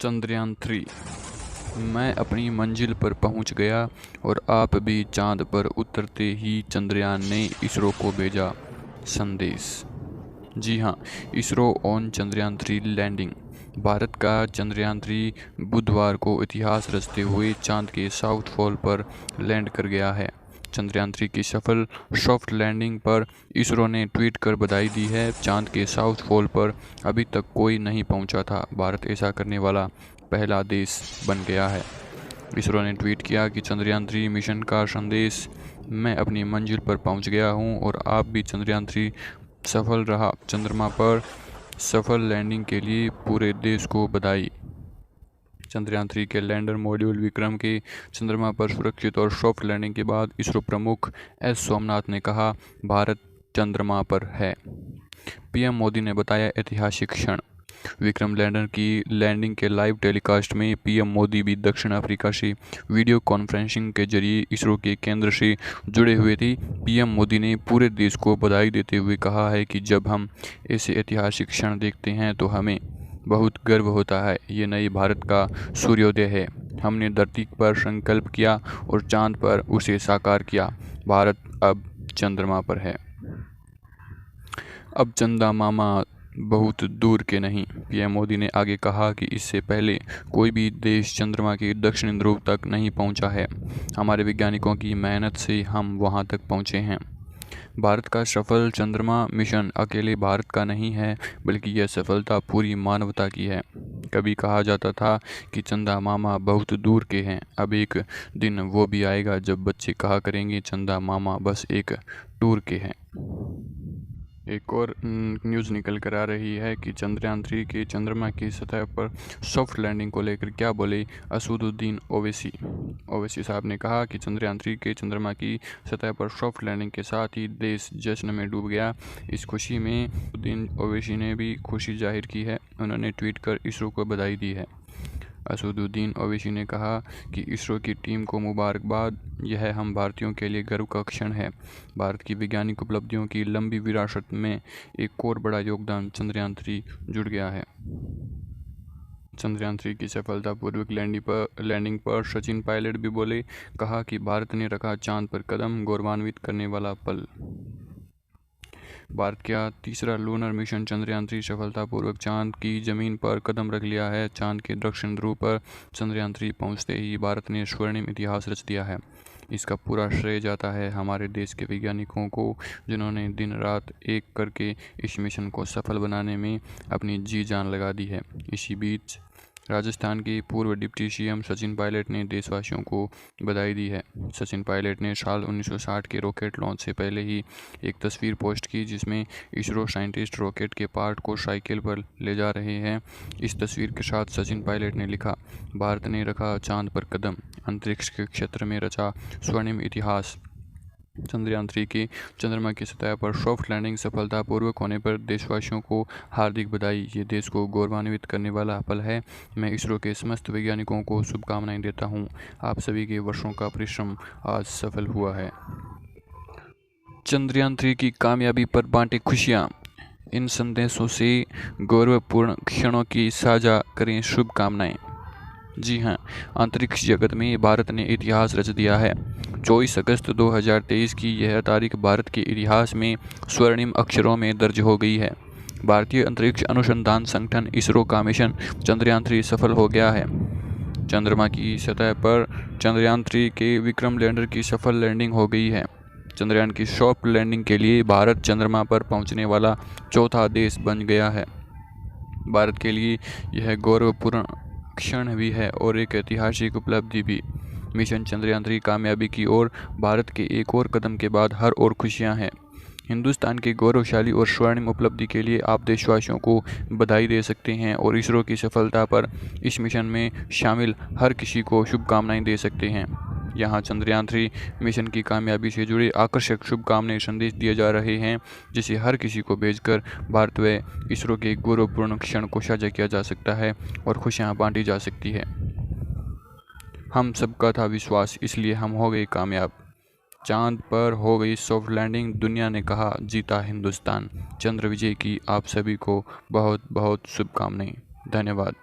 चंद्रयान-3। मैं अपनी मंजिल पर पहुंच गया और आप भी चांद पर उतरते ही चंद्रयान ने इसरो को भेजा संदेश। जी हाँ, इसरो ऑन चंद्रयान-3 लैंडिंग। भारत का चंद्रयान-3 बुधवार को इतिहास रचते हुए चांद के साउथ पोल पर लैंड कर गया है। चंद्रयान-3 की सफल सॉफ्ट लैंडिंग पर इसरो ने ट्वीट कर बधाई दी है। चांद के साउथ पोल पर अभी तक कोई नहीं पहुंचा था। भारत ऐसा करने वाला पहला देश बन गया है। इसरो ने ट्वीट किया कि चंद्रयान-3 मिशन का संदेश, मैं अपनी मंजिल पर पहुंच गया हूं और आप भी। चंद्रयान-3 सफल रहा। चंद्रमा पर सफल लैंडिंग के लिए पूरे देश को बधाई। चंद्रयान-3 के लैंडर मॉड्यूल विक्रम के चंद्रमा पर सुरक्षित और सॉफ्ट लैंडिंग के बाद इसरो प्रमुख एस सोमनाथ ने कहा, भारत चंद्रमा पर है। पीएम मोदी ने बताया ऐतिहासिक क्षण। विक्रम लैंडर की लैंडिंग के लाइव टेलीकास्ट में पीएम मोदी भी दक्षिण अफ्रीका से वीडियो कॉन्फ्रेंसिंग के जरिए इसरो के केंद्र से जुड़े हुए थे। पीएम मोदी ने पूरे देश को बधाई देते हुए कहा है कि जब हम ऐसे ऐतिहासिक क्षण देखते हैं तो हमें बहुत गर्व होता है। ये नए भारत का सूर्योदय है। हमने धरती पर संकल्प किया और चांद पर उसे साकार किया। भारत अब चंद्रमा पर है। अब चंदा मामा बहुत दूर के नहीं। पीएम मोदी ने आगे कहा कि इससे पहले कोई भी देश चंद्रमा के दक्षिणी ध्रुव तक नहीं पहुंचा है। हमारे वैज्ञानिकों की मेहनत से हम वहां तक पहुंचे हैं। भारत का सफल चंद्रमा मिशन अकेले भारत का नहीं है, बल्कि यह सफलता पूरी मानवता की है। कभी कहा जाता था कि चंदा मामा बहुत दूर के हैं। अब एक दिन वो भी आएगा जब बच्चे कहा करेंगे, चंदा मामा बस एक टूर के हैं। एक और न्यूज़ निकल कर आ रही है कि चंद्रयान-3 के चंद्रमा की सतह पर सॉफ्ट लैंडिंग को लेकर क्या बोले असदुद्दीन ओवैसी। ओवैसी साहब ने कहा कि चंद्रयान-3 के चंद्रमा की सतह पर सॉफ्ट लैंडिंग के साथ ही देश जश्न में डूब गया। इस खुशी में असदुद्दीन ओवैसी ने भी खुशी जाहिर की है। उन्होंने ट्वीट कर इसरो को बधाई दी है। असदुद्दीन ओवैसी ने कहा कि इसरो की टीम को मुबारकबाद। यह हम भारतीयों के लिए गर्व का क्षण है। भारत की वैज्ञानिक उपलब्धियों की लंबी विरासत में एक और बड़ा योगदान चंद्रयान-3 जुड़ गया है। चंद्रयान-3 की सफलतापूर्वक लैंडिंग पर सचिन पायलट भी बोले, कहा कि भारत ने रखा चांद पर कदम, गौरवान्वित करने वाला पल। भारत का तीसरा लूनर मिशन चंद्रयान-3 सफलतापूर्वक चांद की जमीन पर कदम रख लिया है। चांद के दक्षिण ध्रुव पर चंद्रयान-3 पहुंचते ही भारत ने स्वर्णिम इतिहास रच दिया है। इसका पूरा श्रेय जाता है हमारे देश के वैज्ञानिकों को, जिन्होंने दिन रात एक करके इस मिशन को सफल बनाने में अपनी जी जान लगा दी है। इसी बीच राजस्थान के पूर्व डिप्टी सीएम सचिन पायलट ने देशवासियों को बधाई दी है। सचिन पायलट ने साल 1960 के रॉकेट लॉन्च से पहले ही एक तस्वीर पोस्ट की, जिसमें इसरो साइंटिस्ट रॉकेट के पार्ट को साइकिल पर ले जा रहे हैं। इस तस्वीर के साथ सचिन पायलट ने लिखा, भारत ने रखा चांद पर कदम, अंतरिक्ष के क्षेत्र में रचा स्वर्णिम इतिहास। चंद्रयान-3 के चंद्रमा की सतह पर सॉफ्ट लैंडिंग सफलतापूर्वक होने पर देशवासियों को हार्दिक बधाई। ये देश को गौरवान्वित करने वाला पल है। मैं इसरो के समस्त वैज्ञानिकों को शुभकामनाएं देता हूं। आप सभी के वर्षों का परिश्रम आज सफल हुआ है। चंद्रयान-3 की कामयाबी पर बांटे खुशियां। इन संदेशों से गौरवपूर्ण क्षणों की साझा करें शुभकामनाएं। जी हाँ, अंतरिक्ष जगत में भारत ने इतिहास रच दिया है। 24 अगस्त 2023 की यह तारीख भारत के इतिहास में स्वर्णिम अक्षरों में दर्ज हो गई है। भारतीय अंतरिक्ष अनुसंधान संगठन इसरो का मिशन चंद्रयान-3 सफल हो गया है। चंद्रमा की सतह पर चंद्रयान-3 के विक्रम लैंडर की सफल लैंडिंग हो गई है। चंद्रयान की सॉफ्ट लैंडिंग के लिए भारत चंद्रमा पर पहुंचने वाला चौथा देश बन गया है। भारत के लिए यह गौरवपूर्ण क्षण भी है और एक ऐतिहासिक उपलब्धि भी। मिशन चंद्रयान-3 कामयाबी की ओर भारत के एक और कदम के बाद हर ओर खुशियां हैं। हिंदुस्तान के गौरवशाली और स्वर्णिम उपलब्धि के लिए आप देशवासियों को बधाई दे सकते हैं और इसरो की सफलता पर इस मिशन में शामिल हर किसी को शुभकामनाएं दे सकते हैं। यहाँ चंद्रयान-3 मिशन की कामयाबी से जुड़े आकर्षक शुभकामनाएं संदेश दिए जा रहे हैं, जिसे हर किसी को भेजकर भारत व इसरो के गौरवपूर्ण क्षण को साझा किया जा सकता है और खुशियाँ बांटी जा सकती है। हम सबका था विश्वास, इसलिए हम हो गए कामयाब। चांद पर हो गई सॉफ्ट लैंडिंग, दुनिया ने कहा जीता हिंदुस्तान। चंद्र विजय की आप सभी को बहुत बहुत शुभकामनाएं। धन्यवाद।